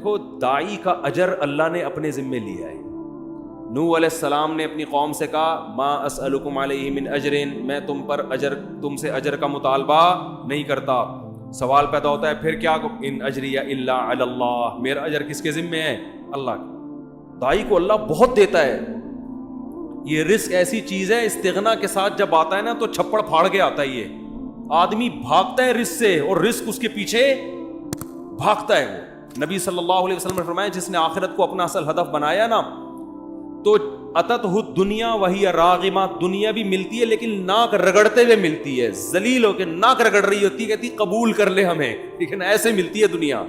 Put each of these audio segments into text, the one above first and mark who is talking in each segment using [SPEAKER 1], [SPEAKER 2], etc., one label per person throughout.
[SPEAKER 1] دیکھو داعی کا اجر اللہ نے اپنے ذمے لیا ہے. نوح علیہ السلام نے اپنی قوم سے کہا ما اسألکم علیہ من اجر، میں تم سے اجر کا مطالبہ نہیں کرتا. سوال پیدا ہوتا ہے پھر کیا، ان اجری الا علی اللہ، میرا اجر کس کے ذمے ہے؟ اللہ کے. داعی کو اللہ بہت دیتا ہے. یہ رزق ایسی چیز ہے استغنا کے ساتھ جب آتا ہے نا تو چھپڑ پھاڑ کے آتا ہے. یہ آدمی بھاگتا ہے رزق سے اور رزق اس کے پیچھے بھاگتا ہے. وہ نبی صلی اللہ علیہ وسلم نے فرمایا جس نے آخرت کو اپنا اصل ہدف بنایا نا تو اتتہ الدنیا وہی راغمہ، دنیا بھی ملتی ہے لیکن ناک رگڑتے ہوئے ملتی ہے، ذلیل ہو کے ناک رگڑ رہی ہوتی ہے، کہتی قبول کر لے ہمیں، لیکن ایسے ملتی ہے دنیا.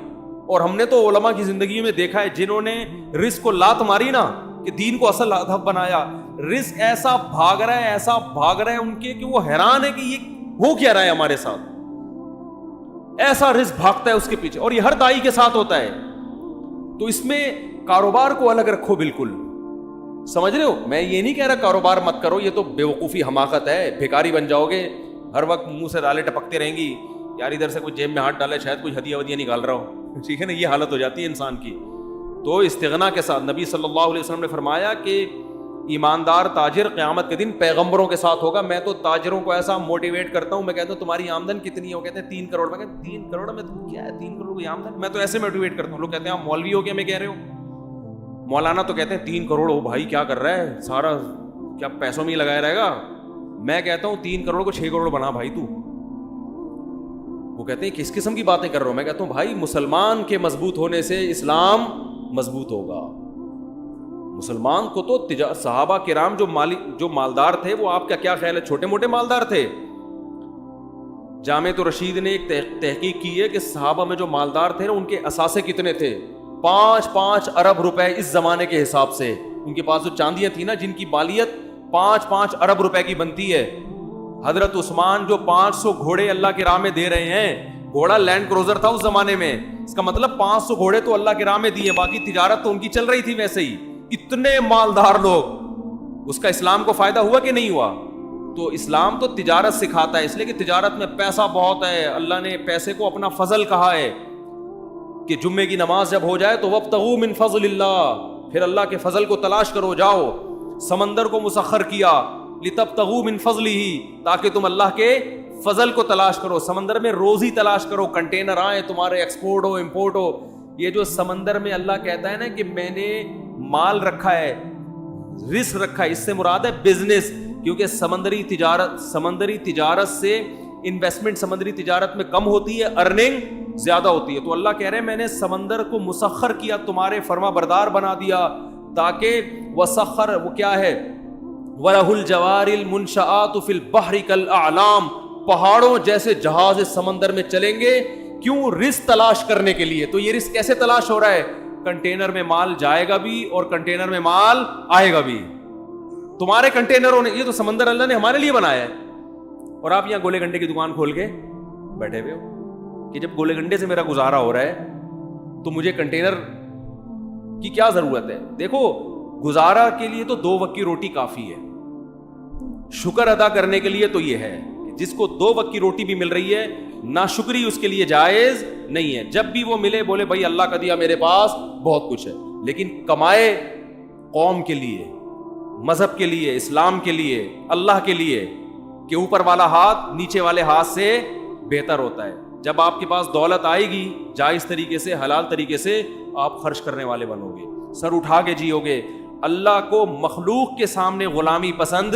[SPEAKER 1] اور ہم نے تو علماء کی زندگی میں دیکھا ہے جنہوں نے رزق کو لات ماری نا کہ دین کو اصل ہدف بنایا، رزق ایسا بھاگ رہا ہے ان کے کہ وہ حیران ہے کہ یہ ہو کیا رہا ہے ہمارے ساتھ. ایسا رزق بھاگتا ہے اس کے پیچھے، اور یہ ہر داعی کے ساتھ ہوتا ہے. تو اس میں کاروبار کو الگ رکھو بالکل، سمجھ رہے ہو؟ میں یہ نہیں کہہ رہا کاروبار مت کرو، یہ تو بیوقوفی حماقت ہے، بھیکاری بن جاؤ گے، ہر وقت منہ سے دالیں ٹپکتے رہیں گی، یار ادھر سے کوئی جیب میں ہاتھ ڈالے شاید کوئی ہدیہ ودیہ نکال رہا ہو، ٹھیک ہے نا، یہ حالت ہو جاتی ہے انسان کی. تو استغنا کے ساتھ نبی صلی اللہ علیہ وسلم نے فرمایا کہ ایماندار تاجر قیامت کے دن پیغمبروں کے ساتھ ہوگا. میں تو تاجروں کو ایسا موٹیویٹ کرتا ہوں، میں کہتا ہوں تمہاری آمدن کتنی ہے؟ وہ کہتے ہیں 3 کروڑ. میں کہتا ہوں 3 کروڑ میں تو کیا ہے 3 کروڑ کی آمدن؟ میں تو ایسے موٹیویٹ کرتا ہوں. لوگ کہتے ہیں آپ مولوی ہو کیا میں کہہ رہے ہو؟ مولانا تو کہتے ہیں 3 کروڑ ہو بھائی کیا کر رہا ہے، سارا کیا پیسوں میں ہی لگایا رہے گا. میں کہتا ہوں 3 کروڑ کو 6 کروڑ بنا بھائی تو. وہ کہتے ہیں کس قسم کی باتیں کر رہا ہوں؟ میں کہتا ہوں بھائی مسلمان کے مضبوط ہونے سے اسلام مضبوط ہوگا. مسلمان کو تو صحابہ کرام جو مالدار تھے وہ آپ کا کیا خیال ہے چھوٹے موٹے مالدار تھے؟ جامعۃ الرشید نے ایک تحقیق کی ہے کہ صحابہ میں جو مالدار تھے ان کے اثاثے کتنے تھے؟ 5 ارب روپے اس زمانے کے حساب سے. ان کے پاس جو چاندیاں تھیں نا جن کی مالیت 5 ارب روپے کی بنتی ہے. حضرت عثمان جو 500 گھوڑے اللہ کی راہ میں دے رہے ہیں، گھوڑا لینڈ کروزر تھا اس زمانے میں، اس کا مطلب 500 گھوڑے تو اللہ کی راہ میں دیے، باقی تجارت تو ان کی چل رہی تھی ویسے ہی. اتنے مالدار لوگ، اس کا اسلام کو فائدہ ہوا کہ نہیں ہوا؟ تو اسلام تو تجارت سکھاتا ہے، اس لیے کہ تجارت میں پیسہ بہت ہے. اللہ نے پیسے کو اپنا فضل کہا ہے کہ جمعے کی نماز جب ہو جائے تو وابتغوا من فضل اللہ، پھر اللہ کے فضل کو تلاش کرو. جاؤ سمندر کو مسخر کیا لتبتغوا من فضلہ، تاکہ تم اللہ کے فضل کو تلاش کرو، سمندر میں روزی تلاش کرو، کنٹینر آئے تمہارے، ایکسپورٹ ہو امپورٹ ہو. یہ جو سمندر میں اللہ کہتا ہے نا کہ میں نے مال رکھا ہے، رزق رکھا ہے، اس سے مراد ہے بزنس، کیونکہ سمندری تجارت سے انویسٹمنٹ سمندری تجارت میں کم ہوتی ہے، ارننگ زیادہ ہوتی ہے. تو اللہ کہہ رہے ہیں میں نے سمندر کو مسخر کیا، تمہارے فرما بردار بنا دیا، تاکہ وسخر وہ کیا ہے وَلَهُ الْجَوَارِ الْمُنْشَآتُ فِي الْبَحْرِ كَالْأَعْلَامِ، پہاڑوں جیسے جہاز سمندر میں چلیں گے. کیوں؟ رزق تلاش کرنے کے لیے. تو یہ رزق کیسے تلاش ہو رہا ہے؟ کنٹینر میں مال جائے گا بھی اور کنٹینر میں مال آئے گا بھی. تمہارے کنٹینروں نے، یہ تو سمندر اللہ نے ہمارے لیے بنایا ہے، اور آپ یہاں گولے گنڈے کی دکان کھول کے بیٹھے ہوئے ہو کہ جب گولے گنڈے سے میرا گزارا ہو رہا ہے تو مجھے کنٹینر کی کیا ضرورت ہے؟ دیکھو گزارا کے لیے تو 2 وقت کی روٹی کافی ہے، شکر ادا کرنے کے لیے تو یہ ہے جس کو 2 وقت کی روٹی بھی مل رہی ہے، ناشکری اس کے لیے جائز نہیں ہے. جب بھی وہ ملے بولے بھائی اللہ کا دیا میرے پاس بہت کچھ ہے، لیکن کمائے قوم کے لیے، مذہب کے لیے، اسلام کے لیے، اللہ کے لیے، کہ اوپر والا ہاتھ نیچے والے ہاتھ سے بہتر ہوتا ہے. جب آپ کے پاس دولت آئے گی جائز طریقے سے، حلال طریقے سے آپ خرچ کرنے والے بنو گے، سر اٹھا کے جیو گے. اللہ کو مخلوق کے سامنے غلامی پسند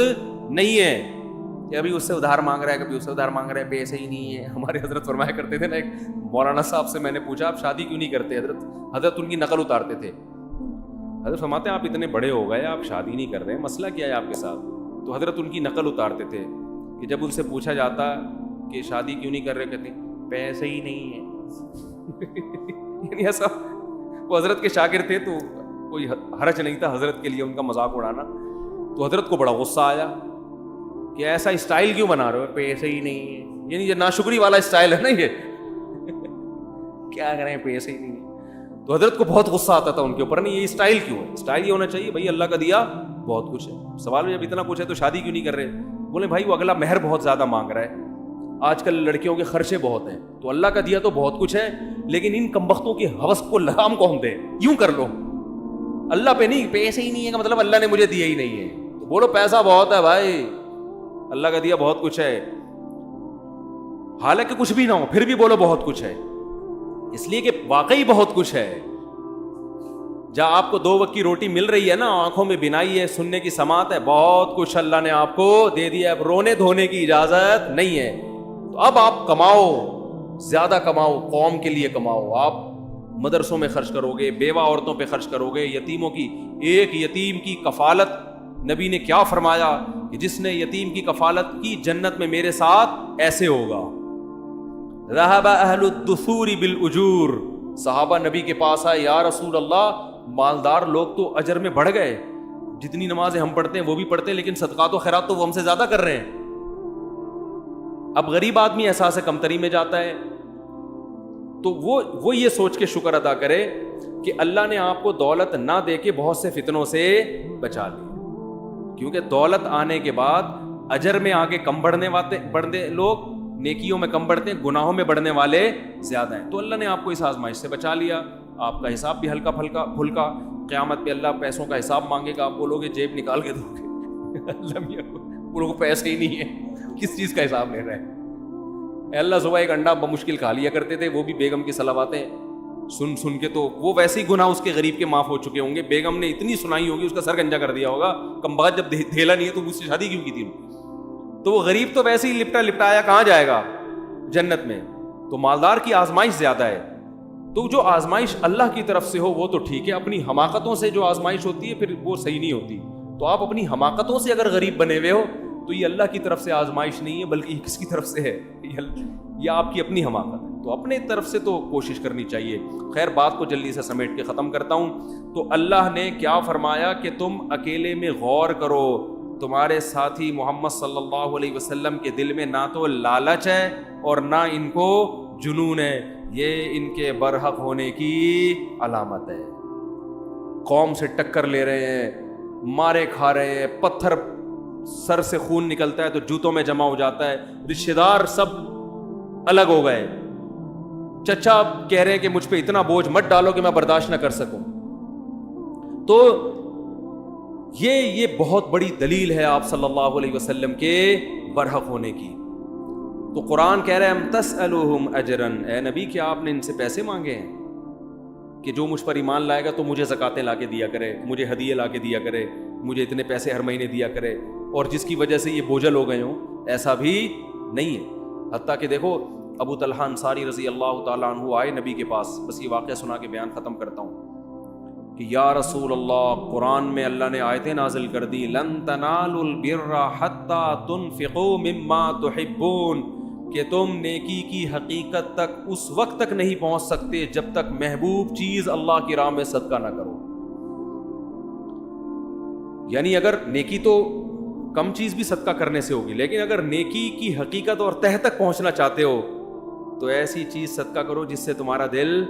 [SPEAKER 1] نہیں ہے کہ ابھی اس سے ادھار مانگ رہا ہے، کبھی اس سے ادھار مانگ رہا ہے، پیسے ہی نہیں ہے. ہمارے حضرت فرمایا کرتے تھے نا، ایک مولانا صاحب سے میں نے پوچھا آپ شادی کیوں نہیں کرتے؟ حضرت ان کی نقل اتارتے تھے. حضرت فرماتے ہیں آپ اتنے بڑے ہو گئے آپ شادی نہیں کر رہے، مسئلہ کیا ہے آپ کے ساتھ؟ تو حضرت ان کی نقل اتارتے تھے کہ جب ان سے پوچھا جاتا کہ شادی کیوں نہیں کر رہے، کہتے پیسے ہی نہیں ہے. یعنی ایسا وہ حضرت کے شاگرد تھے تو کوئی حرج نہیں تھا حضرت کے لیے ان کا مذاق اڑانا. تو حضرت کو بڑا غصہ آیا کہ ایسا اسٹائل کیوں بنا رہے ہو، پیسے ہی نہیں ہے. یعنی یہ ناشکری والا اسٹائل ہے نا، یہ کیا کریں پیسے ہی نہیں ہے. تو حضرت کو بہت غصہ آتا تھا ان کے اوپر، نہیں یہ اسٹائل کیوں ہے؟ اسٹائل یہ ہونا چاہیے بھائی اللہ کا دیا بہت کچھ ہے. سوال میں جب اتنا کچھ ہے تو شادی کیوں نہیں کر رہے؟ بولے بھائی وہ اگلا مہر بہت زیادہ مانگ رہا ہے. آج کل لڑکیوں کے خرچے بہت ہیں, تو اللہ کا دیا تو بہت کچھ ہے, لیکن ان کمبختوں کی ہوس کو لگام کون دے؟ یوں کر لو, اللہ پہ نہیں, پیسے ہی نہیں ہے کا مطلب اللہ نے مجھے دیا ہی نہیں ہے. تو بولو پیسہ بہت ہے بھائی, اللہ کا دیا بہت کچھ ہے, حالانکہ کچھ بھی نہ ہو پھر بھی بولو بہت کچھ ہے, اس لیے کہ واقعی بہت کچھ ہے. جہاں آپ کو 2 وقت کی روٹی مل رہی ہے نا, آنکھوں میں بینائی ہے, سننے کی سماعت ہے, بہت کچھ اللہ نے آپ کو دے دیا ہے, اب رونے دھونے کی اجازت نہیں ہے. تو اب آپ کماؤ, زیادہ کماؤ, قوم کے لیے کماؤ. آپ مدرسوں میں خرچ کرو گے, بیوہ عورتوں پہ خرچ کرو گے, یتیموں کی, ایک یتیم کی کفالت, نبی نے کیا فرمایا کہ جس نے یتیم کی کفالت کی جنت میں میرے ساتھ ایسے ہوگا. ذهب اہل الدثور بالاجور, صحابہ نبی کے پاس آئے, یا رسول اللہ مالدار لوگ تو اجر میں بڑھ گئے, جتنی نمازیں ہم پڑھتے ہیں وہ بھی پڑھتے ہیں, لیکن صدقات و خیرات تو وہ ہم سے زیادہ کر رہے ہیں. اب غریب آدمی احساس کمتری میں جاتا ہے, تو وہ یہ سوچ کے شکر ادا کرے کہ اللہ نے آپ کو دولت نہ دے کے بہت سے فتنوں سے بچا لیا, کیونکہ دولت آنے کے بعد اجر میں آگے کم بڑھنے لوگ, نیکیوں میں کم بڑھتے ہیں, گناہوں میں بڑھنے والے زیادہ ہیں. تو اللہ نے آپ کو اس آزمائش سے بچا لیا, آپ کا حساب بھی ہلکا پھلکا, قیامت پہ اللہ پیسوں کا حساب مانگے گا, آپ بولو گے جیب نکال کے دو گے, اللہ میاں بولو گے پیسے ہی نہیں ہے, کس چیز کا حساب لے رہے ہیں. اللہ صبح ایک انڈا بمشکل کھا لیا کرتے تھے, وہ بھی بیگم کی صلواتیں سن کے, تو وہ ویسے ہی گناہ اس کے غریب کے معاف ہو چکے ہوں گے. بیگم نے اتنی سنائی ہوگی, اس کا سر گنجا کر دیا ہوگا, کمبخت جب دھیلا نہیں ہے تو مجھ سے شادی کیوں کی تھی. تو وہ غریب تو ویسے ہی لپٹایا کہاں جائے گا, جنت میں. تو مالدار کی آزمائش زیادہ ہے. تو جو آزمائش اللہ کی طرف سے ہو وہ تو ٹھیک ہے, اپنی حماقتوں سے جو آزمائش ہوتی ہے پھر وہ صحیح نہیں ہوتی. تو آپ اپنی حماقتوں سے اگر غریب بنے ہوئے ہو تو یہ اللہ کی طرف سے آزمائش نہیں ہے, بلکہ یہ کس کی طرف سے ہے, یہ آپ کی اپنی حماقت ہے. تو اپنے طرف سے تو کوشش کرنی چاہیے. خیر بات کو جلدی سے سمیٹ کے ختم کرتا ہوں. تو اللہ نے کیا فرمایا کہ تم اکیلے میں غور کرو, تمہارے ساتھی محمد صلی اللہ علیہ وسلم کے دل میں نہ تو لالچ ہے اور نہ ان کو جنون ہے, یہ ان کے برحق ہونے کی علامت ہے. قوم سے ٹکر لے رہے ہیں, مارے کھا رہے ہیں, پتھر سر سے خون نکلتا ہے تو جوتوں میں جمع ہو جاتا ہے, رشتہ دار سب الگ ہو گئے, چچا کہہ رہے ہیں کہ مجھ پہ اتنا بوجھ مت ڈالو کہ میں برداشت نہ کر سکوں. تو یہ بہت بڑی دلیل ہے آپ صلی اللہ علیہ وسلم کے برحق ہونے کی. تو قرآن کہہ رہے ہیں ام تسألوہم اجرن, اے نبی کیا آپ نے ان سے پیسے مانگے ہیں کہ جو مجھ پر ایمان لائے گا تو مجھے زکاتیں لا کے دیا کرے, مجھے ہدیے لا کے دیا کرے, مجھے اتنے پیسے ہر مہینے دیا کرے, اور جس کی وجہ سے یہ بوجھل ہو گئے ہوں؟ ایسا بھی نہیں ہے. حتیٰ کہ دیکھو ابو طلحہ انصاری رضی اللہ تعالیٰ عنہ آئے نبی کے پاس, بس یہ واقعہ سنا کے بیان ختم کرتا ہوں, کہ یا رسول اللہ, قرآن میں اللہ نے آیتیں نازل کر دی, لن تنالوا البر حتی تنفقوا مما تحبون, کہ تم نیکی کی حقیقت تک اس وقت تک نہیں پہنچ سکتے جب تک محبوب چیز اللہ کی راہ میں صدقہ نہ کرو. یعنی اگر نیکی تو کم چیز بھی صدقہ کرنے سے ہوگی, لیکن اگر نیکی کی حقیقت اور تہ تک پہنچنا چاہتے ہو تو ایسی چیز صدقہ کرو جس سے تمہارا دل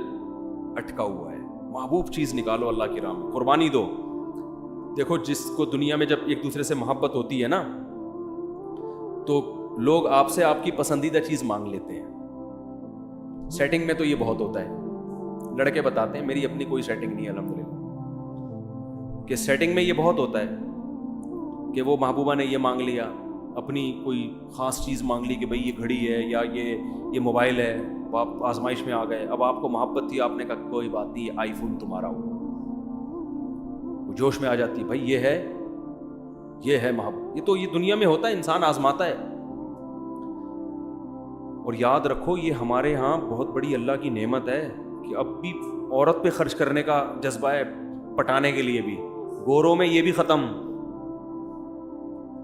[SPEAKER 1] اٹکا ہوا ہے. محبوب چیز نکالو اللہ کی راہ میں, قربانی دو. دیکھو جس کو دنیا میں جب ایک دوسرے سے محبت ہوتی ہے نا تو لوگ آپ سے آپ کی پسندیدہ چیز مانگ لیتے ہیں. سیٹنگ میں تو یہ بہت ہوتا ہے, لڑکے بتاتے ہیں میری اپنی کوئی سیٹنگ نہیں ہے الحمدللہ, کہ سیٹنگ میں یہ بہت ہوتا ہے کہ وہ محبوبہ نے یہ مانگ لیا, اپنی کوئی خاص چیز مانگ لی کہ بھئی یہ گھڑی ہے یا یہ موبائل ہے, آپ آزمائش میں آ گئے. اب آپ کو محبت تھی, آپ نے کہا کوئی بات نہیں, یہ آئی فون تمہارا ہو. وہ جوش میں آ جاتی ہے, بھائی یہ ہے محبت. یہ دنیا میں ہوتا ہے, انسان آزماتا ہے. اور یاد رکھو یہ ہمارے ہاں بہت بڑی اللہ کی نعمت ہے کہ اب بھی عورت پہ خرچ کرنے کا جذبہ ہے, پٹانے کے لیے بھی. گوروں میں یہ بھی ختم,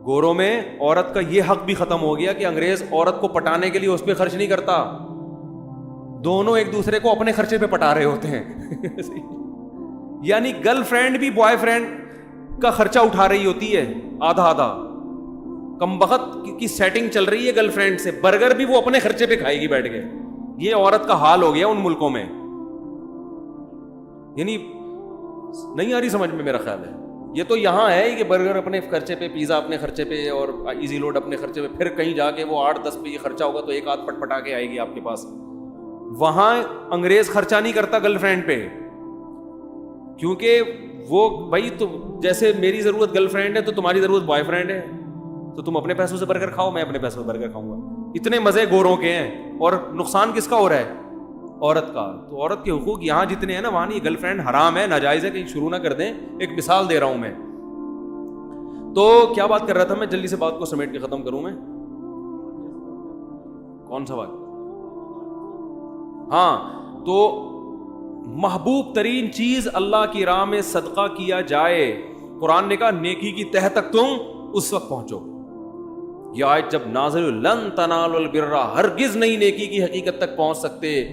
[SPEAKER 1] گوروں میں عورت کا یہ حق بھی ختم ہو گیا کہ انگریز عورت کو پٹانے کے لیے اس پہ خرچ نہیں کرتا, دونوں ایک دوسرے کو اپنے خرچے پہ پٹا رہے ہوتے ہیں. یعنی گرل فرینڈ بھی بوائے فرینڈ کا خرچہ اٹھا رہی ہوتی ہے آدھا آدھا. کمبخت کی سیٹنگ چل رہی ہے گرل فرینڈ سے, برگر بھی وہ اپنے خرچے پہ کھائے گی بیٹھ کے. یہ عورت کا حال ہو گیا ان ملکوں میں. یعنی نہیں آ رہی سمجھ میں میرا خیال ہے, یہ تو یہاں ہے کہ برگر اپنے خرچے پہ, پیزا اپنے خرچے پہ, اور ایزی لوڈ اپنے خرچے پہ, پھر کہیں جا کے وہ 8-10 پہ یہ خرچہ ہوگا تو ایک آدھ پٹ پٹا کے آئے گی آپ کے پاس. وہاں انگریز خرچہ نہیں کرتا گرل فرینڈ پہ, کیونکہ وہ بھائی تو جیسے میری ضرورت گرل فرینڈ ہے تو تمہاری ضرورت بوائے فرینڈ ہے, تو تم اپنے پیسوں سے برگر کھاؤ, میں اپنے پیسوں سے برگر کھاؤں گا. اتنے مزے گوروں کے ہیں, اور نقصان کس کا ہو رہا ہے؟ عورت کا. تو عورت کے حقوق یہاں جتنے ہیں نا وہاں نہیں. گرل فرینڈ حرام ہے, ناجائز ہے, کہیں شروع نہ کر دیں. ایک مثال دے رہا ہوں میں. تو کیا بات کر رہا تھا میں, جلدی سے بات کو سمیٹ کے ختم کروں میں. کون سا بات؟ ہاں, تو محبوب ترین چیز اللہ کی راہ میں صدقہ کیا جائے. قرآن نے کہا نیکی کی تہ تک تم اس وقت پہنچو. یہ آیت جب نازل, لن تنالوا البر, ہرگز نہیں نیکی کی حقیقت تک پہنچ سکتے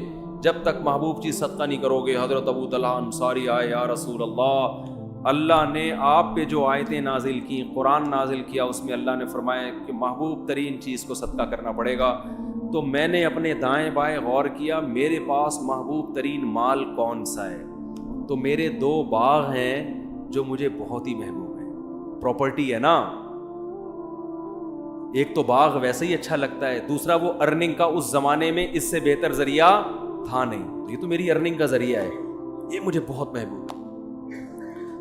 [SPEAKER 1] جب تک محبوب چیز صدقہ نہیں کرو گے. حضرت ابو طلحہ انصاری آئے, یا رسول اللہ, اللہ نے آپ پہ جو آیتیں نازل کی, قرآن نازل کیا, اس میں اللہ نے فرمایا کہ محبوب ترین چیز کو صدقہ کرنا پڑے گا. تو میں نے اپنے دائیں بائیں غور کیا, میرے پاس محبوب ترین مال کون سا ہے؟ تو میرے 2 باغ ہیں جو مجھے بہت ہی محبوب ہیں. پراپرٹی ہے نا, ایک تو باغ ویسے ہی اچھا لگتا ہے, دوسرا وہ ارننگ کا اس زمانے میں اس سے بہتر ذریعہ تھا نہیں, تو یہ تو میری ارننگ کا ذریعہ ہے, یہ مجھے بہت محبوب ہے.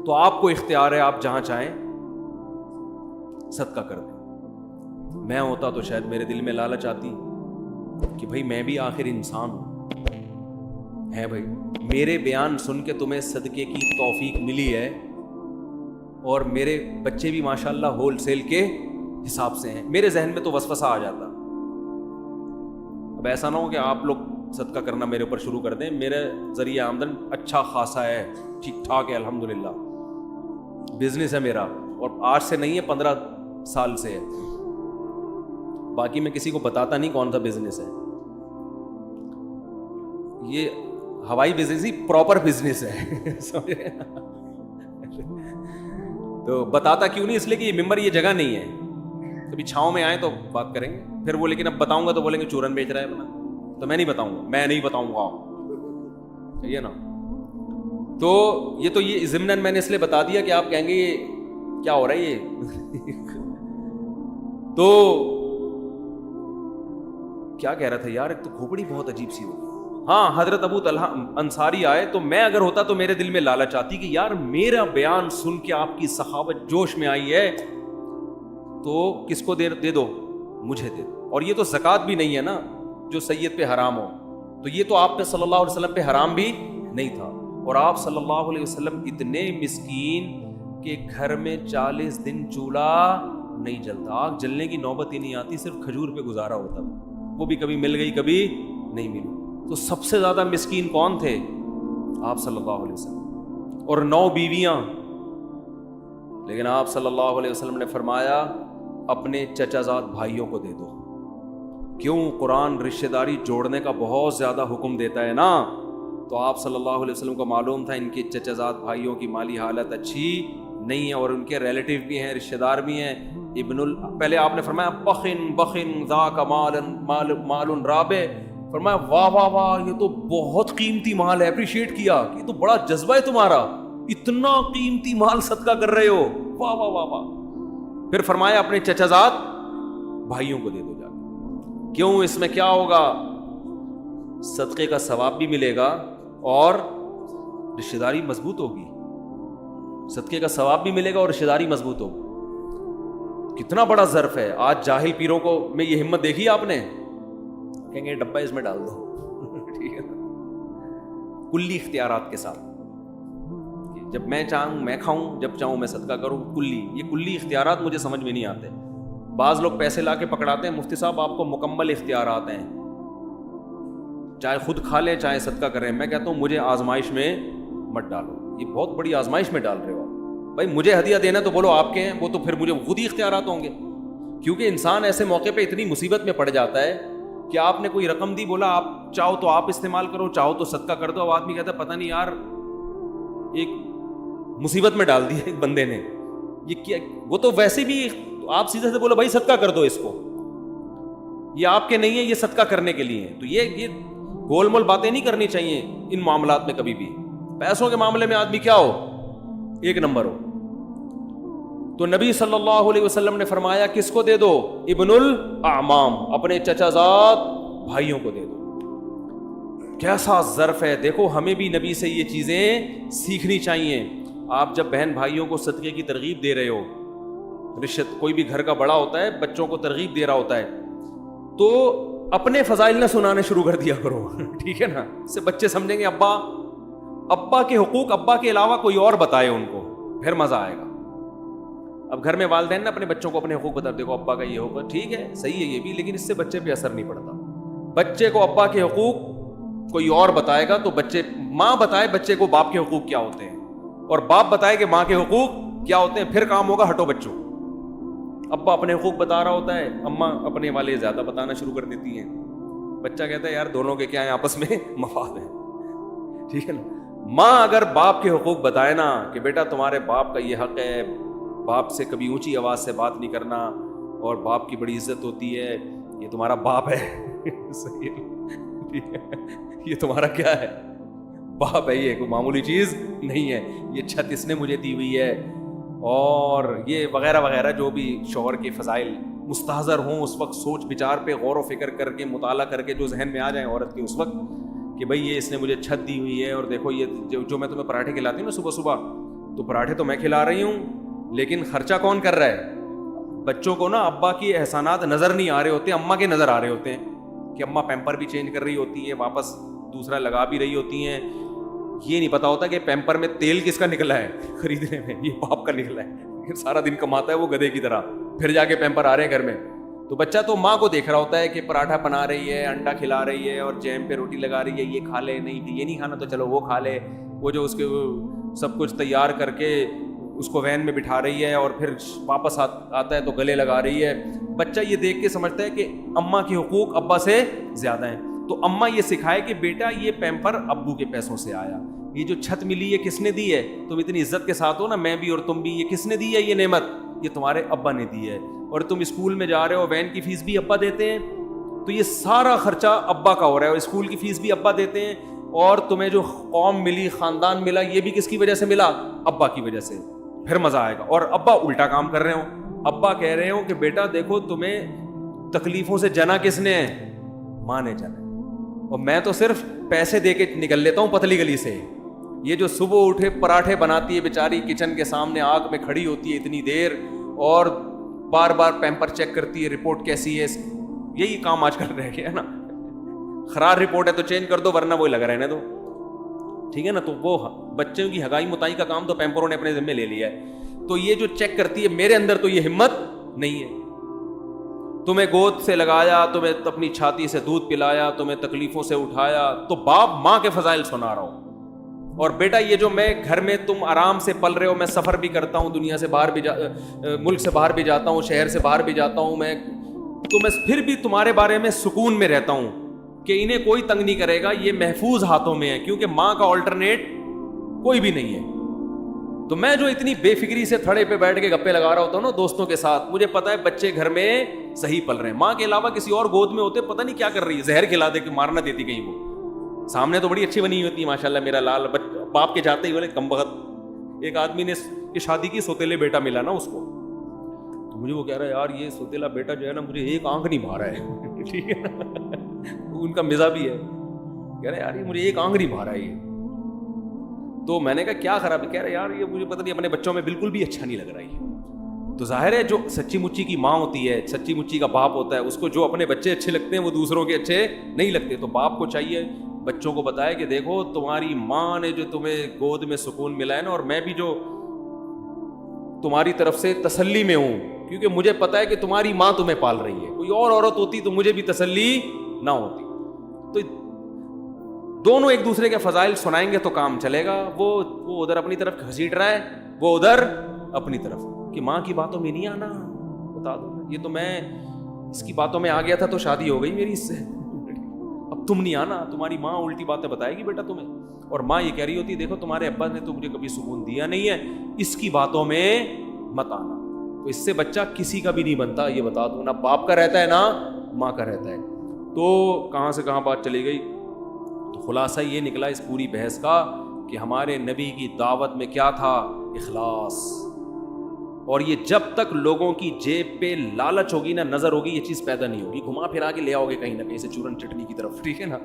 [SPEAKER 1] تو آپ کو اختیار ہے, آپ جہاں چاہیں صدقہ کر دیں. میں ہوتا تو شاید میرے دل میں لالچ آتی کہ بھائی میں بھی آخر انسان ہوں, ہے بھائی میرے بیان سن کے تمہیں صدقے کی توفیق ملی ہے, اور میرے بچے بھی ماشاءاللہ ہول سیل کے حساب سے ہیں. میرے ذہن میں تو وسوسہ آ جاتا. اب ایسا نہ ہو کہ آپ لوگ صدقہ کرنا میرے اوپر شروع کر دیں. میرے ذریعہ آمدن اچھا خاصا ہے, ٹھیک ٹھاک ہے, الحمدللہ بزنس ہے میرا, اور آج سے نہیں ہے 15 سال سے ہے. باقی میں کسی کو بتاتا نہیں کون سا بزنس ہے, یہ ہوائی بزنس ہی پراپر بزنس ہے سمجھے. تو بتاتا کیوں نہیں, اس لیے کہ یہ ممبر, یہ جگہ نہیں ہے. کبھی چھاؤں میں آئیں تو بات کریں گے. پھر وہ لیکن اب بتاؤں گا تو بولیں گے چورن بیچ رہا ہے اپنا, تو میں نہیں بتاؤں گا, میں نہیں بتاؤں گا, صحیح ہے نا. تو یہ ضمناً میں نے اس لیے بتا دیا کہ آپ کہیں گے یہ کیا ہو رہا ہے یہ. تو کیا کہہ رہا تھا یار, ایک تو کھوپڑی بہت عجیب سی ہوگی. ہاں, حضرت ابو طلحہ انصاری آئے, تو میں اگر ہوتا تو میرے دل میں لالچ آتی کہ یار میرا بیان سن کے آپ کی سخاوت جوش میں آئی ہے, تو کس کو دے دو, مجھے دے دو. اور یہ تو زکوٰۃ بھی نہیں ہے نا جو سید پہ حرام ہو, تو یہ تو آپ پہ صلی اللہ علیہ وسلم پہ حرام بھی نہیں تھا. اور آپ صلی اللہ علیہ وسلم اتنے مسکین کہ گھر میں 40 دن چولہا نہیں جلتا, آگ جلنے کی نوبت ہی نہیں آتی, صرف کھجور پہ گزارا ہوتا, وہ بھی کبھی مل گئی کبھی نہیں ملی. تو سب سے زیادہ مسکین کون تھے؟ آپ صلی اللہ علیہ وسلم, اور 9 بیویاں. لیکن آپ صلی اللہ علیہ وسلم نے فرمایا اپنے چچا زاد بھائیوں کو دے دو. کیوں؟ قرآن رشتہ داری جوڑنے کا بہت زیادہ حکم دیتا ہے نا. تو آپ صلی اللہ علیہ وسلم کو معلوم تھا ان کے چچا زاد بھائیوں کی مالی حالت اچھی نہیں ہے, اور ان کے ریلیٹیو بھی ہیں, رشتہ دار بھی ہیں. پہلے آپ نے فرمایا بخن ذاک مال رابع, فرمایا واہ واہ واہ, یہ تو بہت قیمتی مال ہے. اپریشیٹ کیا کہ یہ تو بڑا جذبہ ہے تمہارا, اتنا قیمتی مال صدقہ کر رہے ہو, واہ واہ واہ واہ. پھر فرمایا اپنے چچا زاد بھائیوں کو دے دو جا کے. کیوں؟ اس میں کیا ہوگا؟ صدقے کا ثواب بھی ملے گا اور رشتہ داری مضبوط ہوگی. صدقے کا ثواب بھی ملے گا اور رشتہ داری مضبوط ہوگی. کتنا بڑا ظرف ہے. آج جاہل پیروں کو میں یہ ہمت دیکھی آپ نے, کہیں گے ڈبہ اس میں ڈال دو, ٹھیک ہے, کلی اختیارات کے ساتھ. جب میں چاہوں میں کھاؤں, جب چاہوں میں صدقہ کروں, یہ کلی اختیارات مجھے سمجھ میں نہیں آتے. بعض لوگ پیسے لا کے پکڑاتے ہیں, مفتی صاحب آپ کو مکمل اختیارات ہیں, چاہے خود کھا لیں چاہے صدقہ کریں. میں کہتا ہوں مجھے آزمائش میں مت ڈالو, یہ بہت بڑی آزمائش میں ڈال رہے ہو. بھائی مجھے ہدیہ دینا تو بولو آپ کے ہیں, وہ تو پھر مجھے خود ہی اختیارات ہوں گے. کیونکہ انسان ایسے موقع پہ اتنی مصیبت میں پڑ جاتا ہے کہ آپ نے کوئی رقم دی, بولا آپ چاہو تو آپ استعمال کرو, چاہو تو صدقہ کر دو. اب آدمی کہتا ہے پتہ نہیں یار ایک مصیبت میں ڈال دی ایک بندے نے, یہ کیا. وہ تو ویسے بھی آپ سیدھے سے بولو بھائی صدقہ کر دو اس کو, یہ آپ کے نہیں ہے, یہ صدقہ کرنے کے لیے. تو یہ گول مول باتیں نہیں کرنی چاہیے ان معاملات میں کبھی بھی. پیسوں کے معاملے میں آدمی کیا ہو, ایک نمبر ہو, تو نبی صلی اللہ علیہ وسلم نے فرمایا کس کو دے دو؟ ابن الاعمام، اپنے چچا زاد بھائیوں کو دے دو۔ کیسا ظرف ہے! دیکھو ہمیں بھی نبی سے یہ چیزیں سیکھنی چاہیے۔ آپ جب بہن بھائیوں کو صدقے کی ترغیب دے رہے ہو، رشت کوئی بھی گھر کا بڑا ہوتا ہے بچوں کو ترغیب دے رہا ہوتا ہے، تو اپنے فضائل نہ سنانے شروع کر دیا کرو، ٹھیک ہے نا؟ اس سے بچے سمجھیں گے ابا کے حقوق ابا کے علاوہ کوئی اور بتائے ان کو، پھر مزہ آئے گا۔ اب گھر میں والدین نا اپنے بچوں کو اپنے حقوق بتا، دیکھو ابا کا یہ حقوق، ٹھیک ہے صحیح ہے یہ بھی، لیکن اس سے بچے پہ اثر نہیں پڑتا۔ بچے کو ابا کے حقوق کوئی اور بتائے گا تو بچے، ماں بتائے بچے کو باپ کے حقوق کیا ہوتے ہیں، اور باپ بتائے کہ ماں کے حقوق کیا ہوتے ہیں، پھر کام ہوگا ہٹو بچوں۔ ابا اپنے حقوق بتا رہا ہوتا ہے، اماں اپنے والے زیادہ بتانا شروع کر دیتی ہیں، بچہ کہتا ہے یار دونوں کے کیا ہیں آپس میں مفاد ہیں، ٹھیک ہے نا؟ ماں اگر باپ کے حقوق بتائے نا کہ بیٹا تمہارے باپ کا یہ حق ہے، باپ سے کبھی اونچی آواز سے بات نہیں کرنا، اور باپ کی بڑی عزت ہوتی ہے، یہ تمہارا باپ ہے صحیح ہے، یہ تمہارا کیا ہے؟ باپ ہے، یہ کوئی معمولی چیز نہیں ہے، یہ چھت اس نے مجھے دی ہوئی ہے، اور یہ وغیرہ وغیرہ جو بھی شوہر کے فضائل مستحضر ہوں اس وقت سوچ بچار پہ غور و فکر کر کے مطالعہ کر کے جو ذہن میں آ جائیں عورت کے اس وقت کہ بھائی یہ اس نے مجھے چھت دی ہوئی ہے، اور دیکھو یہ جو میں تمہیں پراٹھے کھلاتی ہوں نا صبح صبح، تو پراٹھے تو میں کھلا رہی ہوں، لیکن خرچہ کون کر رہا ہے؟ بچوں کو نا ابا کی احسانات نظر نہیں آ رہے ہوتے، اماں کے نظر آ رہے ہوتے ہیں کہ اماں پیمپر بھی چینج کر رہی ہوتی ہیں، واپس دوسرا لگا بھی رہی ہوتی ہیں، یہ نہیں پتا ہوتا کہ پیمپر میں تیل کس کا نکلا ہے خریدنے میں، یہ باپ کا نکلا ہے، سارا دن کماتا ہے وہ گدھے کی طرح، پھر جا کے پیمپر آ رہے ہیں گھر میں۔ تو بچہ تو ماں کو دیکھ رہا ہوتا ہے کہ پراٹھا بنا رہی ہے، انڈا کھلا رہی ہے، اور جیم پہ روٹی لگا رہی ہے، یہ کھا لے، نہیں یہ نہیں کھانا تو چلو وہ کھا لے، وہ جو اس کے سب کچھ تیار کر کے اس کو وین میں بٹھا رہی ہے، اور پھر واپس آتا ہے تو گلے لگا رہی ہے۔ بچہ یہ دیکھ کے سمجھتا ہے کہ اماں کے حقوق ابا سے زیادہ ہیں، تو اماں یہ سکھائے کہ بیٹا یہ پیمپر ابو کے پیسوں سے آیا، یہ جو چھت ملی ہے کس نے دی ہے؟ تم اتنی عزت کے ساتھ ہو نا، میں بھی اور تم بھی، یہ کس نے دی ہے یہ نعمت؟ یہ تمہارے ابا نے دی ہے، اور تم اسکول میں جا رہے ہو، وین کی فیس بھی ابا دیتے ہیں، تو یہ سارا خرچہ ابا کا ہو رہا ہے، اور اسکول کی فیس بھی ابا دیتے ہیں، اور تمہیں جو قوم ملی، خاندان ملا، یہ بھی کس کی وجہ سے ملا؟ ابا کی وجہ سے، پھر مزہ آئے گا۔ اور ابا الٹا کام کر رہے ہوں، ابا کہہ رہے ہوں کہ بیٹا دیکھو تمہیں تکلیفوں سے جنا کس نے ہے؟ ماں نے جنا، اور میں تو صرف پیسے دے کے نکل لیتا ہوں پتلی گلی سے، یہ جو صبح اٹھے پراٹھے بناتی ہے بیچاری، کچن کے سامنے آگ میں کھڑی ہوتی ہے اتنی دیر، اور بار بار پیمپر چیک کرتی ہے رپورٹ کیسی ہے، یہی کام آج کل رہ گیا ہے نا، خراب رپورٹ ہے تو چینج کر دو ورنہ وہی لگا رہنے دو، ٹھیک ہے نا؟ تو وہ بچوں کی ہگائی متائی کا کام تو پیمپروں نے اپنے ذمہ لے لیا ہے، تو یہ جو چیک کرتی ہے، میرے اندر تو یہ ہمت نہیں ہے، تمہیں گود سے لگایا، تمہیں اپنی چھاتی سے دودھ پلایا، تمہیں تکلیفوں سے اٹھایا، تو باپ ماں کے فضائل سنا رہا ہوں، اور بیٹا یہ جو میں گھر میں تم آرام سے پل رہے ہو، میں سفر بھی کرتا ہوں، دنیا سے باہر بھی ملک سے باہر بھی جاتا ہوں، شہر سے باہر بھی جاتا ہوں میں، تو میں پھر بھی تمہارے بارے میں سکون میں رہتا ہوں کہ انہیں کوئی تنگ نہیں کرے گا، یہ محفوظ ہاتھوں میں ہے، کیونکہ ماں کا آلٹرنیٹ کوئی بھی نہیں ہے۔ تو میں جو اتنی بے فکری سے تھڑے پہ بیٹھ کے گپے لگا رہا ہوتا ہوں نا دوستوں کے ساتھ، مجھے پتا ہے بچے گھر میں صحیح پل رہے ہیں، ماں کے علاوہ کسی اور گود میں ہوتے پتہ نہیں کیا کر رہی ہے، زہر کھلا دے کے مارنا دیتی کہیں، وہ سامنے تو بڑی اچھی بنی ہوتی ہے ماشاءاللہ، میرا لال باپ کے جاتے ہی بولے کم بخت۔ ایک آدمی نے کہ شادی کی سوتیلے بیٹا ملا نا اس کو، تو مجھے وہ کہہ رہا ہے یار یہ سوتیلا بیٹا جو ہے نا مجھے ایک آنکھ نہیں مارا ہے ٹھیک ہے نا، ان کا مزاج بھی ہے، کہہ رہا ہے یار یہ مجھے ایک آنکھ نہیں مارا ہے یہ، تو میں نے کہا کیا خراب ہے؟ کہہ رہے یار یہ مجھے پتہ نہیں اپنے بچوں میں بالکل بھی اچھا نہیں لگ رہا ہے۔ تو ظاہر ہے جو سچی مچی کی ماں ہوتی ہے، سچی مچی کا باپ ہوتا ہے، اس کو جو اپنے بچے اچھے لگتے ہیں وہ دوسروں کے اچھے نہیں لگتے، تو باپ کو چاہیے بچوں کو بتائے کہ دیکھو تمہاری ماں نے جو تمہیں گود میں سکون ملا ہے نا، اور میں بھی جو تمہاری طرف سے تسلی میں ہوں، کیونکہ مجھے پتا ہے کہ تمہاری ماں تمہیں پال رہی ہے، کوئی اور عورت ہوتی تو مجھے بھی تسلی نہ ہوتی۔ تو دونوں ایک دوسرے کے فضائل سنائیں گے تو کام چلے گا، وہ ادھر اپنی طرف گھسیٹ رہا ہے، وہ ادھر اپنی طرف، کہ ماں کی باتوں میں نہیں آنا، بتا دو یہ تو میں اس کی باتوں میں آ گیا تھا تو شادی ہو گئی میری اس سے، اب تم نہیں آنا، تمہاری ماں الٹی باتیں بتائے گی بیٹا تمہیں، اور ماں یہ کہہ رہی ہوتی دیکھو تمہارے ابا نے تو مجھے کبھی سکون دیا نہیں ہے، اس کی باتوں میں مت آنا۔ تو اس سے بچہ کسی کا بھی نہیں بنتا، یہ بتا دوں، نہ باپ کا رہتا ہے نہ ماں کا رہتا ہے۔ تو کہاں سے کہاں بات چلی گئی؟ تو خلاصہ یہ نکلا اس پوری بحث کا کہ ہمارے نبی کی دعوت میں کیا تھا؟ اخلاص، اور یہ جب تک لوگوں کی جیب پہ لالچ ہوگی نا، نظر ہوگی، یہ چیز پیدا نہیں ہوگی. گھما پھرا کے لے آؤ گے کہیں نہ کہیں سے چورن چٹنی کی طرف، ٹھیک ہے نا.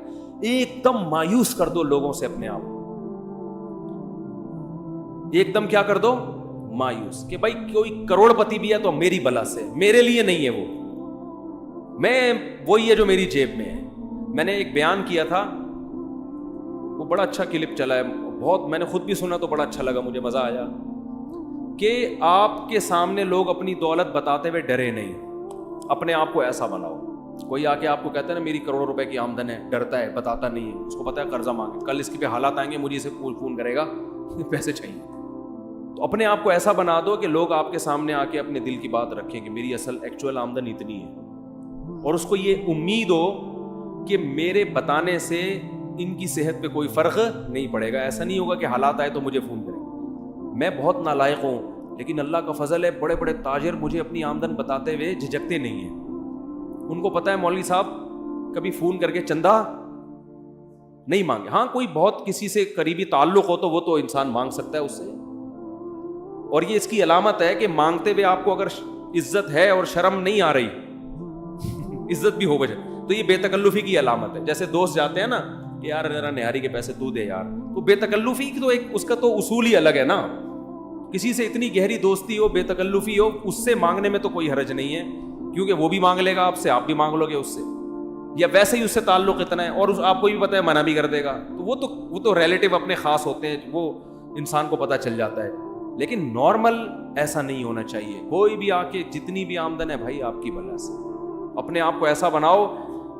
[SPEAKER 1] ایک دم مایوس کر دو لوگوں سے اپنے آپ، ایک دم کیا کر دو، مایوس، کہ بھائی کوئی کروڑ پتی بھی ہے تو میری بلا سے، میرے لیے نہیں ہے وہ، میں وہی ہے جو میری جیب میں ہے. میں نے ایک بیان کیا تھا، وہ بڑا اچھا کلپ چلا ہے، بہت میں نے خود بھی سنا تو بڑا اچھا لگا، مجھے مزہ آیا، کہ آپ کے سامنے لوگ اپنی دولت بتاتے ہوئے ڈرے نہیں، اپنے آپ کو ایسا بناؤ. کوئی آ کے آپ کو کہتا ہے نا میری کروڑوں روپے کی آمدن ہے، ڈرتا ہے، بتاتا نہیں ہے، اس کو پتا ہے قرضہ مانگے، کل اس کے پہ حالات آئیں گے، مجھے اسے فون کرے گا پیسے چاہیے. تو اپنے آپ کو ایسا بنا دو کہ لوگ آپ کے سامنے آ کے اپنے دل کی بات رکھیں کہ میری اصل ایکچوئل آمدن اتنی ہے، اور اس کو یہ امید ہو کہ میرے بتانے سے ان کی صحت پہ کوئی فرق نہیں پڑے گا. ایسا نہیں ہوگا کہ حالات آئے تو مجھے فون کریں. میں بہت نالائق ہوں، لیکن اللہ کا فضل ہے، بڑے بڑے تاجر مجھے اپنی آمدن بتاتے ہوئے جھجکتے نہیں ہیں. ان کو پتہ ہے مولوی صاحب کبھی فون کر کے چندہ نہیں مانگے. ہاں کوئی بہت کسی سے قریبی تعلق ہو تو وہ تو انسان مانگ سکتا ہے اس سے، اور یہ اس کی علامت ہے کہ مانگتے ہوئے آپ کو اگر عزت ہے اور شرم نہیں آ رہی عزت بھی ہو بجے تو یہ بے تکلفی کی علامت ہے. جیسے دوست جاتے ہیں نا کہ یار ذرا نہاری کے پیسے تو دے یار، تو بے تکلفی کی تو ایک اس کا تو اصول ہی الگ ہے نا. کسی سے اتنی گہری دوستی ہو، بے تکلفی ہو، اس سے مانگنے میں تو کوئی حرج نہیں ہے، کیونکہ وہ بھی مانگ لے گا آپ سے، آپ بھی مانگ لو گے اس سے، یا ویسے ہی اس سے تعلق اتنا ہے، اور آپ کو بھی پتہ ہے منع بھی کر دے گا. تو وہ تو ریلیٹیو اپنے خاص ہوتے ہیں، وہ انسان کو پتہ چل جاتا ہے. لیکن نارمل ایسا نہیں ہونا چاہیے. کوئی بھی آ کے جتنی بھی آمدن ہے بھائی آپ کی بلا سے، اپنے آپ کو ایسا بناؤ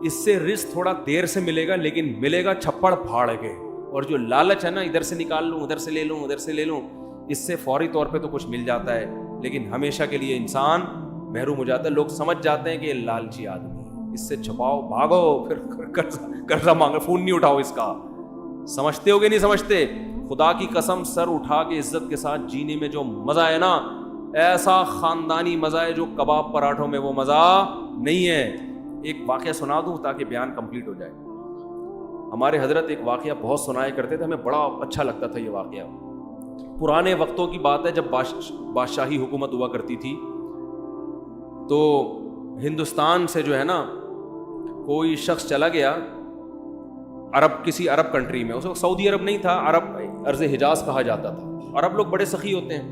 [SPEAKER 1] اس سے رزق تھوڑا دیر سے ملے گا لیکن ملے گا چھپڑ پھاڑ کے. اور جو لالچ ہے نا ادھر سے نکال لوں، ادھر سے لے لوں، ادھر سے لے لوں، اس سے فوری طور پہ تو کچھ مل جاتا ہے لیکن ہمیشہ کے لیے انسان محروم ہو جاتا ہے. لوگ سمجھ جاتے ہیں کہ یہ لالچی آدمی ہے، اس سے چھپاؤ، بھاگو، پھر قرضہ مانگو، فون نہیں اٹھاؤ اس کا. سمجھتے ہو کہ نہیں سمجھتے؟ خدا کی قسم سر اٹھا کے عزت کے ساتھ جینے میں جو مزہ ہے نا، ایسا خاندانی مزہ ہے جو کباب پراٹھوں میں وہ مزہ نہیں ہے. ایک واقعہ سنا دوں تاکہ بیان کمپلیٹ ہو جائے. ہمارے حضرت ایک واقعہ بہت سنایا کرتے تھے، ہمیں بڑا اچھا لگتا تھا یہ واقعہ. پرانے وقتوں کی بات ہے جب بادشاہی حکومت ہوا کرتی تھی، تو ہندوستان سے جو ہے نا کوئی شخص چلا گیا کسی عرب کنٹری میں. اس وقت سعودی عرب نہیں تھا، عرب ارض حجاز کہا جاتا تھا. عرب لوگ بڑے سخی ہوتے ہیں.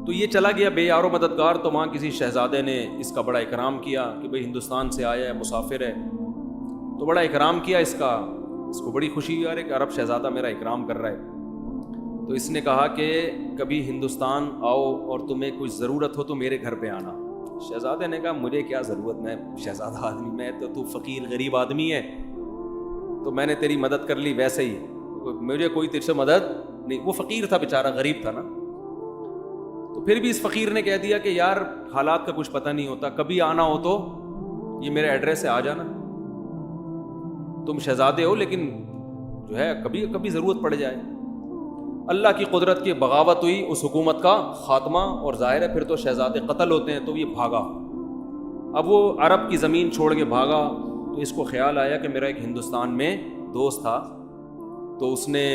[SPEAKER 1] تو یہ چلا گیا بے یار و مددگار، تو وہاں کسی شہزادے نے اس کا بڑا اکرام کیا کہ بھئی ہندوستان سے آیا ہے، مسافر ہے، تو بڑا اکرام کیا اس کا. اس کو بڑی خوشی ہوئی کہ عرب شہزادہ میرا اکرام کر رہا ہے. تو اس نے کہا کہ کبھی ہندوستان آؤ اور تمہیں کچھ ضرورت ہو تو میرے گھر پہ آنا. شہزادے نے کہا مجھے کیا ضرورت، میں شہزادہ آدمی، میں تو فقیر غریب آدمی ہے، تو میں نے تیری مدد کر لی ویسے ہی، مجھے کوئی تجھ سے مدد نہیں. وہ فقیر تھا بیچارہ، غریب تھا نا. تو پھر بھی اس فقیر نے کہہ دیا کہ یار حالات کا کچھ پتہ نہیں ہوتا، کبھی آنا ہو تو یہ میرے ایڈریس سے آ جانا. تم شہزادے ہو لیکن جو ہے کبھی کبھی ضرورت پڑ جائے. اللہ کی قدرت کی بغاوت ہوئی، اس حکومت کا خاتمہ، اور ظاہر ہے پھر تو شہزادے قتل ہوتے ہیں. تو یہ بھاگا، اب وہ عرب کی زمین چھوڑ کے بھاگا. تو اس کو خیال آیا کہ میرا ایک ہندوستان میں دوست تھا، تو اس نے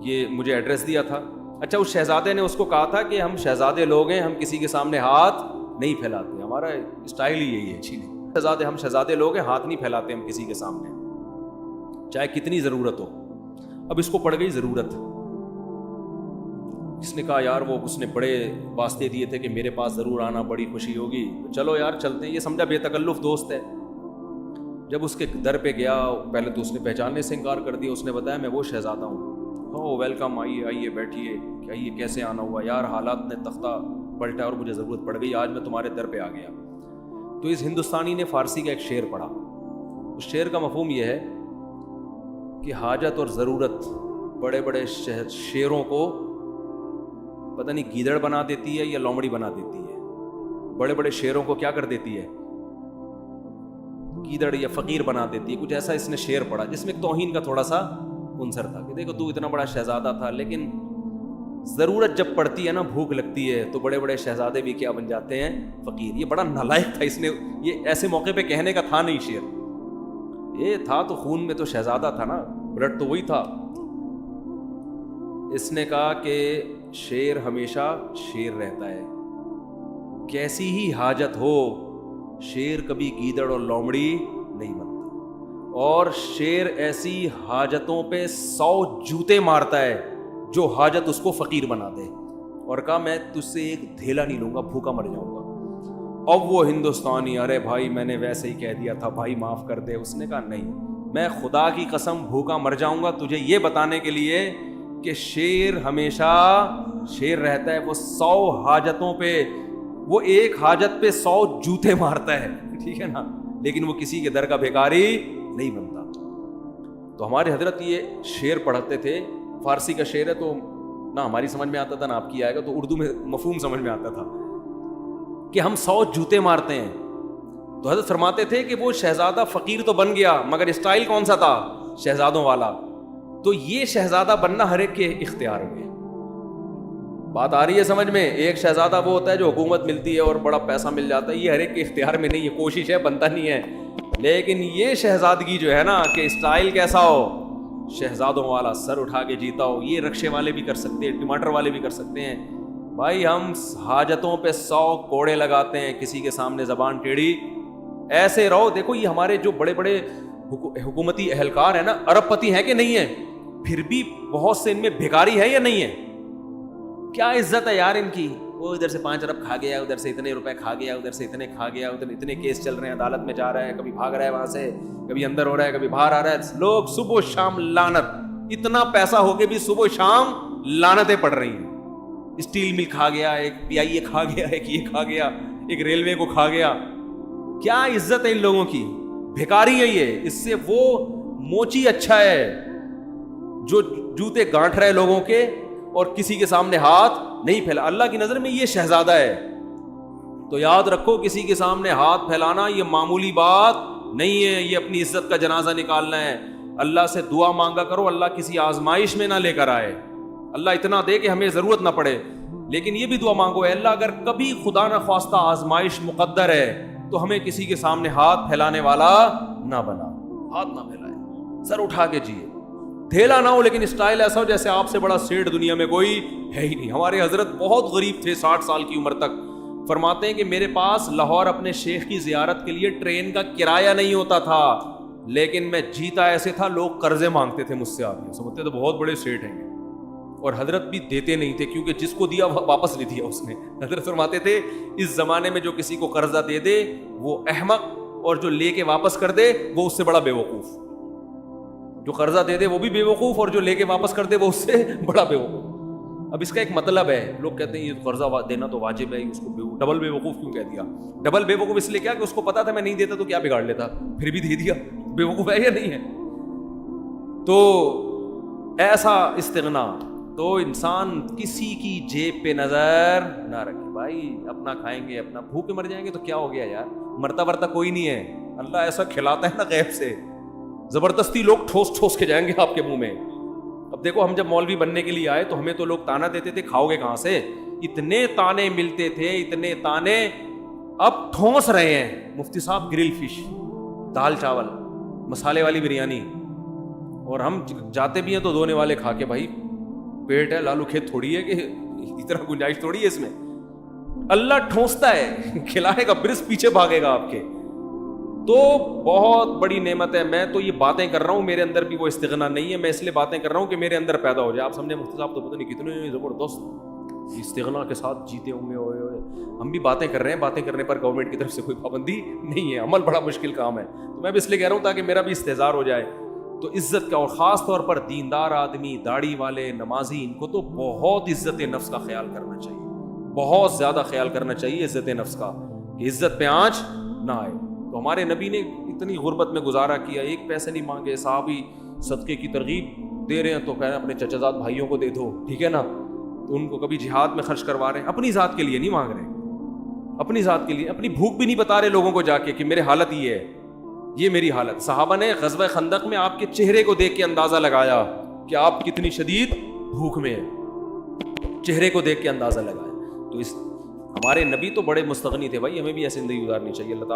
[SPEAKER 1] یہ مجھے ایڈریس دیا تھا. اچھا اس شہزادے نے اس کو کہا تھا کہ ہم شہزادے لوگ ہیں، ہم کسی کے سامنے ہاتھ نہیں پھیلاتے، ہمارا اسٹائل ہی یہی ہے. اچھی نہیں، ہم شہزادے لوگ ہیں، ہاتھ نہیں پھیلاتے ہم کسی کے سامنے، چاہے کتنی ضرورت ہو. اب اس کو پڑ گئی ضرورت. اس نے کہا یار وہ اس نے بڑے واسطے دیے تھے کہ میرے پاس ضرور آنا، بڑی خوشی ہوگی، تو چلو یار چلتے ہیں. یہ سمجھا بے تکلف دوست ہے. جب اس کے در پہ گیا، پہلے تو اس نے پہچاننے سے انکار کر دیا. اس نے بتایا میں وہ شہزادہ ہوں. ویلکم، آئیے آئیے بیٹھیے. کہ یہ کیسے آنا ہوا؟ یار حالات نے تختہ پلٹا اور مجھے ضرورت پڑ گئی، آج میں تمہارے در پہ آ گیا. تو اس ہندوستانی نے فارسی کا ایک شعر پڑھا. اس شعر کا مفہوم یہ ہے کہ حاجت اور ضرورت بڑے بڑے شیروں کو پتہ نہیں گیدڑ بنا دیتی ہے یا لومڑی بنا دیتی ہے. بڑے بڑے شیروں کو کیا کر دیتی ہے؟ گیدڑ یا فقیر بنا دیتی ہے. کچھ ایسا اس نے شعر پڑھا جس میں ایک توہین کا تھوڑا سا عنصر تھا کہ دیکھو تو اتنا بڑا شہزادہ تھا، لیکن ضرورت جب پڑتی ہے نا، بھوک لگتی ہے، تو بڑے بڑے شہزادے بھی کیا بن جاتے ہیں؟ فقیر. یہ بڑا نالائق تھا. اس نے یہ ایسے موقع پہ کہنے کا تھا نہیں شعر. یہ تھا تو خون میں تو شہزادہ تھا نا، بلڈ تو وہی تھا. اس نے کہا کہ شیر ہمیشہ شیر رہتا ہے، کیسی ہی حاجت ہو شیر کبھی گیدڑ اور لومڑی نہیں بنتا، اور شیر ایسی حاجتوں پہ 100 جوتے مارتا ہے جو حاجت اس کو فقیر بنا دے، اور کہا میں تجھ سے ایک دھیلا نہیں لوں گا، بھوکا مر جاؤں گا۔ اب وہ ہندوستانی، ارے بھائی میں نے ویسے ہی کہہ دیا تھا بھائی معاف کر دے، اس نے کہا نہیں، میں خدا کی قسم بھوکا مر جاؤں گا تجھے یہ بتانے کے لیے کہ شیر ہمیشہ شیر رہتا ہے، وہ 100 حاجتوں پہ، وہ ایک حاجت پہ 100 جوتے مارتا ہے، ٹھیک ہے نا، لیکن وہ کسی کے در کا بھیکاری نہیں بنتا۔ تو ہمارے حضرت یہ شعر پڑھتے تھے، فارسی کا شعر ہے تو نہ ہماری سمجھ میں آتا تھا نہ آپ کی آئے گا، تو اردو میں مفہوم سمجھ میں آتا تھا کہ ہم 100 جوتے مارتے ہیں۔ تو حضرت فرماتے تھے کہ وہ شہزادہ فقیر تو بن گیا مگر اسٹائل کون سا تھا؟ شہزادوں والا۔ تو یہ شہزادہ بننا ہر ایک کے اختیار میں۔ بات آ رہی ہے سمجھ میں؟ ایک شہزادہ وہ ہوتا ہے جو حکومت ملتی ہے اور بڑا پیسہ مل جاتا ہے، یہ ہر ایک کے اختیار میں نہیں ہے، کوشش ہے بنتا نہیں ہے، لیکن یہ شہزادگی جو ہے نا کہ اسٹائل کیسا ہو، شہزادوں والا، سر اٹھا کے جیتا ہو، یہ رکشے والے بھی کر سکتے ہیں، ٹماٹر والے بھی کر سکتے ہیں۔ بھائی ہم حاجتوں پہ 100 کوڑے لگاتے ہیں، کسی کے سامنے زبان ٹیڑھی ایسے رہو۔ دیکھو یہ ہمارے جو بڑے بڑے حکومتی اہلکار ہیں نا، ارب پتی ہیں کہ نہیں ہیں، پھر بھی بہت سے ان میں بھکاری ہے یا نہیں ہے؟ کیا عزت ہے یار ان کی، وہ ادھر سے 5 ارب کھا گیا، ادھر سے اتنے روپے کھا گیا، ادھر سے اتنے کھا گیا، ادھر اتنے کیس چل رہے ہیں، عدالت میں جا رہا ہے، کبھی بھاگ رہا ہے وہاں سے، کبھی اندر ہو رہا ہے، کبھی باہر آ رہا ہے، لوگ صبح و شام لعنت، اتنا پیسہ ہو کے بھی صبح و شام لعنتیں پڑ رہی ہیں۔ اسٹیل مل کھا گیا، ایک پی آئی اے کھا گیا، ایک یہ کھا گیا، ایک ریلوے کو کھا گیا۔ کیا عزت ہے ان لوگوں کی، بھکاری ہے یہ۔ اس سے وہ موچی اچھا ہے جو جوتے گانٹھ رہے لوگوں کے اور کسی کے سامنے ہاتھ نہیں پھیلا۔ اللہ کی نظر میں یہ شہزادہ ہے۔ تو یاد رکھو کسی کے سامنے ہاتھ پھیلانا یہ معمولی بات نہیں ہے، یہ اپنی عزت کا جنازہ نکالنا ہے۔ اللہ سے دعا مانگا کرو اللہ کسی آزمائش میں نہ لے کر آئے، اللہ اتنا دے کہ ہمیں ضرورت نہ پڑے، لیکن یہ بھی دعا مانگو اے اللہ اگر کبھی خدا نہ خواستہ آزمائش مقدر ہے تو ہمیں کسی کے سامنے ہاتھ پھیلانے والا نہ بنا، ہاتھ نہ پھیلائے، سر اٹھا کے جیے، دھیلا نہ ہو، لیکن اسٹائل ایسا ہو جیسے آپ سے بڑا سیٹ دنیا میں کوئی ہے ہی نہیں۔ ہمارے حضرت بہت غریب تھے، 60 سال کی عمر تک، فرماتے ہیں کہ میرے پاس لاہور اپنے شیخ کی زیارت کے لیے ٹرین کا کرایہ نہیں ہوتا تھا، لیکن میں جیتا ایسے تھا لوگ قرضے مانگتے تھے مجھ سے، آتے سمجھتے تو بہت بڑے سیٹ ہیں، اور حضرت بھی دیتے نہیں تھے کیونکہ جس کو دیا واپس نہیں دیا اس نے۔ حضرت فرماتے تھے اس زمانے میں جو کسی کو قرضہ دے دے وہ احمق، اور جو لے کے واپس کر دے وہ اس سے بڑا بے وقوف۔ جو قرضہ دے دے وہ بھی بے وقوف، اور جو لے کے واپس کر دے وہ اس سے بڑا بے وقوف۔ اب اس کا ایک مطلب ہے، لوگ کہتے ہیں یہ قرضہ دینا تو واجب ہے، اس کو ڈبل بے وقوف کیوں کہہ دیا؟ ڈبل بے وقوف اس لیے کیا کہ اس کو پتا تھا میں نہیں دیتا تو کیا بگاڑ لیتا، پھر بھی دے دیا، بے وقوف ہے یا نہیں ہے؟ تو ایسا استغنا، تو انسان کسی کی جیب پہ نظر نہ رکھے۔ بھائی اپنا کھائیں گے، اپنا بھوکے مر جائیں گے تو کیا ہو گیا یار، مرتا ورتا کوئی نہیں ہے، اللہ ایسا کھلاتا ہے نا غیب سے، زبردستی لوگ ٹھوس ٹھوس کے جائیں گے آپ کے منہ میں۔ اب دیکھو ہم جب مولوی بننے کے لیے آئے تو ہمیں تو لوگ تانا دیتے تھے کھاؤ گے کہاں سے، اتنے تانے ملتے تھے، اتنے تانے، اب ٹھونس رہے ہیں مفتی صاحب گرل فش، دال چاول، مسالے والی بریانی، اور ہم جاتے بھی ہیں تو دھونے والے کھا کے، بھائی پیٹ ہے لالو کھیت تھوڑی ہے کہ اتنا گنجائش تھوڑی ہے اس میں، اللہ ٹھونستا ہے، کھلائے گا، برس پیچھے بھاگے گا آپ کے۔ تو بہت بڑی نعمت ہے۔ میں تو یہ باتیں کر رہا ہوں، میرے اندر بھی وہ استغنا نہیں ہے، میں اس لیے باتیں کر رہا ہوں کہ میرے اندر پیدا ہو جائے۔ آپ سمجھے مفتی صاحب تو پتہ نہیں کتنے زبردست استغنا کے ساتھ جیتے ہوں گے، ہوئے ہم بھی باتیں کر رہے ہیں، باتیں کرنے پر گورنمنٹ کی طرف سے کوئی پابندی نہیں ہے، عمل بڑا مشکل کام ہے، تو میں بھی اس لیے کہہ رہا ہوں تاکہ میرا بھی استحضار ہو جائے۔ تو عزت کا، اور خاص طور پر دیندار آدمی، داڑھی والے، نمازی، ان کو تو بہت عزت نفس کا خیال کرنا چاہیے، بہت زیادہ خیال کرنا چاہیے عزت نفس کا، کہ عزت پہ آنچ نہ آئے۔ تو ہمارے نبی نے اتنی غربت میں گزارا کیا، ایک پیسے نہیں مانگے، صحابی صدقے کی ترغیب دے رہے ہیں تو کہہ رہے ہیں اپنے چچا زاد بھائیوں کو دے دو، ٹھیک ہے نا، تو ان کو کبھی جہاد میں خرچ کروا رہے ہیں، اپنی ذات کے لیے نہیں مانگ رہے، اپنی ذات کے لیے، اپنی بھوک بھی نہیں بتا رہے لوگوں کو جا کے کہ میرے حالت یہ ہے، یہ میری حالت۔ صحابہ نے غزوہ خندق میں آپ کے چہرے کو دیکھ کے اندازہ لگایا کہ آپ کتنی شدید بھوک میں ہیں، چہرے کو دیکھ کے اندازہ لگایا۔ تو اس ہمارے نبی تو بڑے مستغنی تھے، بھائی ہمیں بھی ایسی زندگی گزارنی چاہیے۔ اللہ تعالیٰ